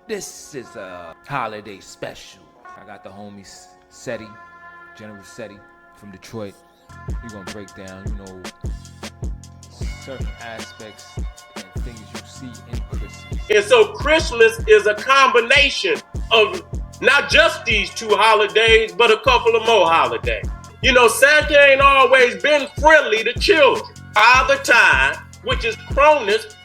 This is a holiday special. I got the homies SETI, General SETI from Detroit. We're gonna break down, certain aspects and things you see in Christmas. And so Christmas is a combination of not just these two holidays, but a couple of more holidays. Santa ain't always been friendly to children. Father Time, which is Cronus,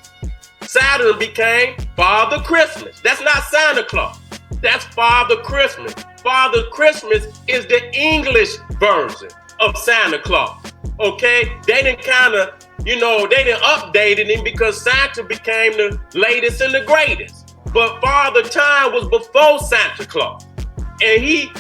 Saturn became Father Christmas. That's not Santa Claus. That's Father Christmas. Father Christmas is the English version of Santa Claus. Okay? They didn't they didn't update him because Santa became the latest and the greatest. But Father Time was before Santa Claus. And he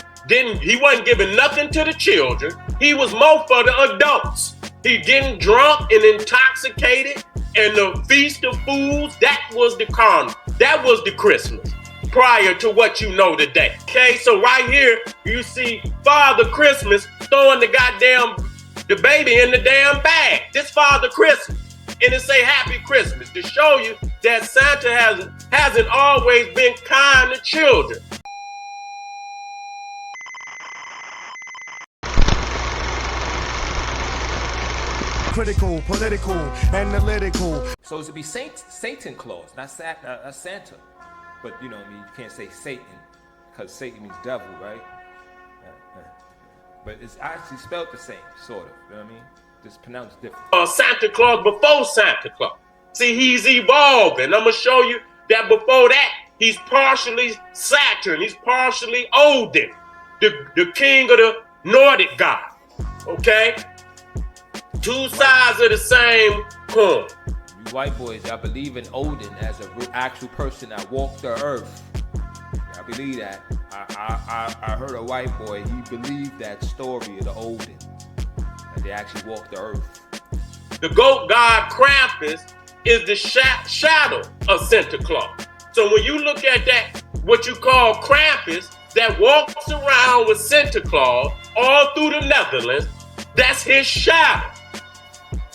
wasn't giving nothing to the children. He was more for the adults. He getting drunk and intoxicated, and the Feast of Fools, that was the carnival. That was the Christmas prior to what you know today. Okay, so right here, you see Father Christmas throwing the baby in the damn bag. This Father Christmas. And it say Happy Christmas to show you that Santa hasn't always been kind to children. Critical, political, analytical. So it should be Satan Claus, not Santa. But you can't say Satan because Satan means devil, right? But it's actually spelled the same, sort of. You know what I mean? Just pronounced different. Santa Claus before Santa Claus. See, he's evolving. I'm gonna show you that before that, he's partially Saturn. He's partially Odin, the king of the Nordic gods. Okay? Two sides of the same coin. You white boys, I believe in Odin as an actual person that walked the earth. I believe that. I heard a white boy, he believed that story of the Odin. That they actually walked the earth. The goat god Krampus is the shadow of Santa Claus. So when you look at that, what you call Krampus, that walks around with Santa Claus all through the Netherlands, that's his shadow.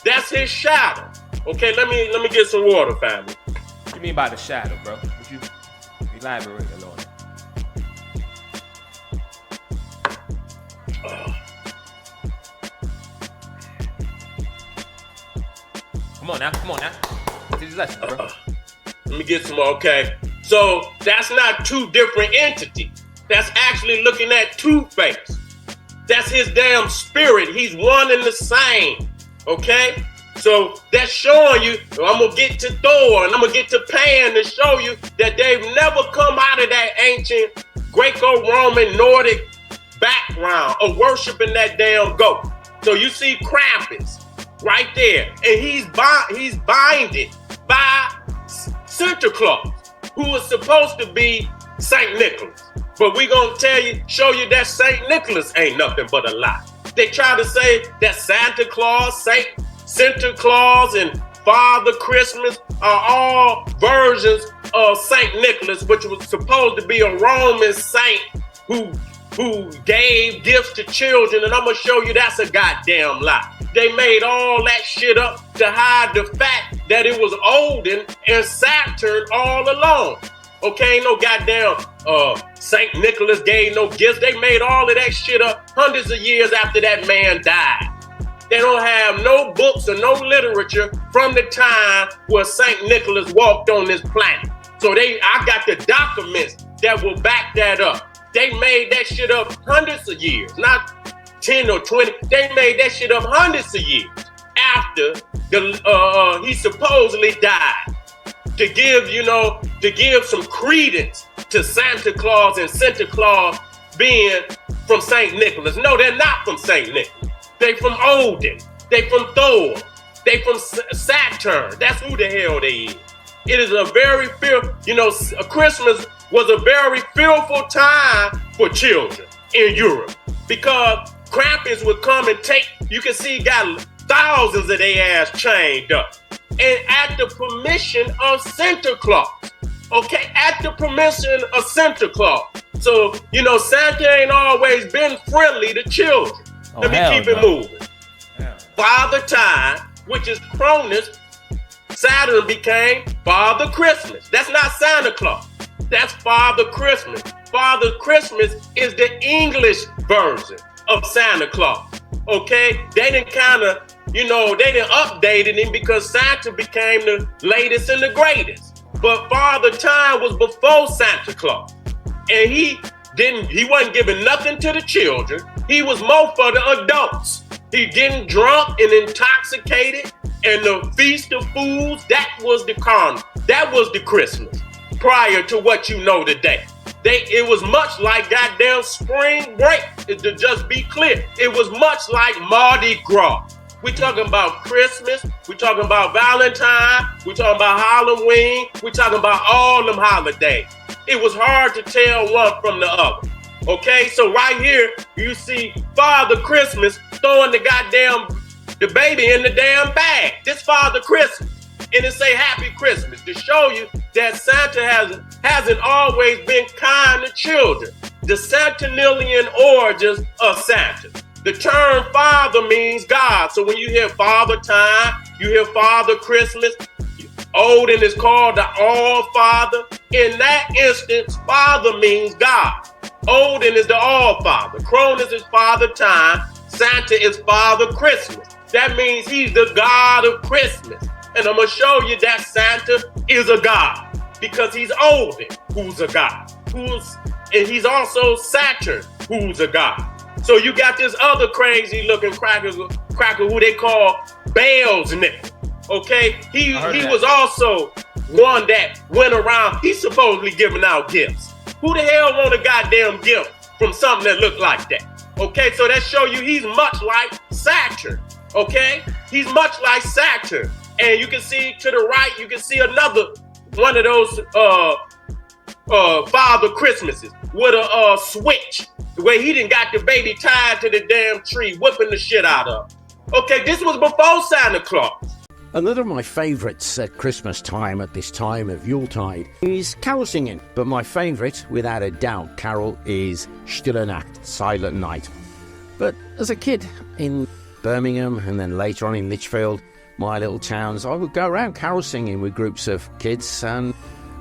That's his shadow. Okay, let me get some water, family. What you mean by the shadow, bro? Would you elaborate a little on it? Come on now. Teach this lesson, bro. Let me get some more, okay? So that's not two different entities. That's actually looking at Two-Face. That's his damn spirit. He's one and the same. Okay, so that's showing you. I'm gonna get to Thor and I'm gonna get to Pan to show you that they've never come out of that ancient Greco-Roman Nordic background of worshiping that damn goat. So you see Krampus right there, and he's binded by Santa Claus, who is supposed to be St. Nicholas. But we gonna show you that St. Nicholas ain't nothing but a lie. They try to say that Santa Claus, Santa Claus, and Father Christmas are all versions of St. Nicholas, which was supposed to be a Roman saint who gave gifts to children. And I'm going to show you that's a goddamn lie. They made all that shit up to hide the fact that it was Odin and Saturn all along. Okay, no goddamn St. Nicholas gave no gifts. They made all of that shit up hundreds of years after that man died. They don't have no books or no literature from the time where St. Nicholas walked on this planet. So I got the documents that will back that up. They made that shit up hundreds of years, not 10 or 20. They made that shit up hundreds of years after he supposedly died. To give some credence to Santa Claus and Santa Claus being from St. Nicholas. No, they're not from St. Nicholas. They from Odin. They from Thor. They from Saturn. That's who the hell they is. It is a very Christmas was a very fearful time for children in Europe because Krampus would come and you can see he got thousands of their ass chained up. And at the permission of Santa Claus. Okay, at the permission of Santa Claus. So, Santa ain't always been friendly to children. Let me keep it moving. Father Time, which is Cronus, Saturn became Father Christmas. That's not Santa Claus. That's Father Christmas. Father Christmas is the English version of Santa Claus. Okay? They didn't they didn't update him because Santa became the latest and the greatest. But Father Time was before Santa Claus. And he wasn't giving nothing to the children. He was more for the adults. He getting drunk and intoxicated, and the Feast of Fools, that was the carnival. That was the Christmas prior to what you know today. It was much like goddamn spring break, to just be clear. It was much like Mardi Gras. We talking about Christmas, we talking about Valentine, we talking about Halloween, we talking about all them holidays. It was hard to tell one from the other. Okay, so right here, you see Father Christmas throwing the baby in the damn bag. This Father Christmas. And it say Happy Christmas to show you that Santa hasn't always been kind to children. The centennial origins of Santa. The term Father means God. So when you hear Father Time, you hear Father Christmas. Odin is called the All-Father. In that instance, Father means God. Odin is the All-Father. Cronus is Father Time. Santa is Father Christmas. That means he's the God of Christmas. And I'm going to show you that Santa is a God because he's Odin, who's a God. And he's also Saturn, who's a God. So you got this other crazy looking cracker who they call Baal's Nickel. Okay? He was also one that went around. He's supposedly giving out gifts. Who the hell want a goddamn gift from something that looked like that? Okay, so that show you he's much like Saturn. Okay? He's much like Saturn. And you can see to the right, you can see another one of those Father Christmases with a switch where he done got the baby tied to the damn tree, whipping the shit out of. Okay, this was before Santa Claus. Another of my favourites at Christmas time, at this time of Yuletide, is carol singing. But my favourite, without a doubt, carol is Stille Nacht, Silent Night. But as a kid in Birmingham and then later on in Lichfield, my little towns, I would go around carol singing with groups of kids, and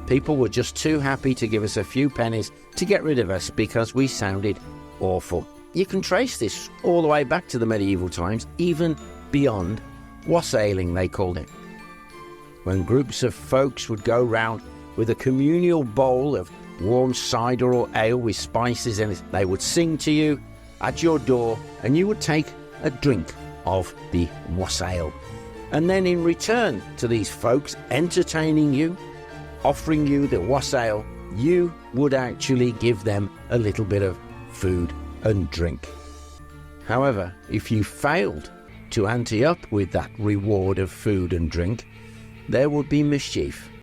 people were just too happy to give us a few pennies to get rid of us because we sounded awful. You can trace this all the way back to the medieval times, even beyond wassailing, they called it. When groups of folks would go round with a communal bowl of warm cider or ale with spices in it, they would sing to you at your door, and you would take a drink of the wassail. And then in return to these folks entertaining you, offering you the wassail, you would actually give them a little bit of food and drink. However, if you failed to ante up with that reward of food and drink, there would be mischief.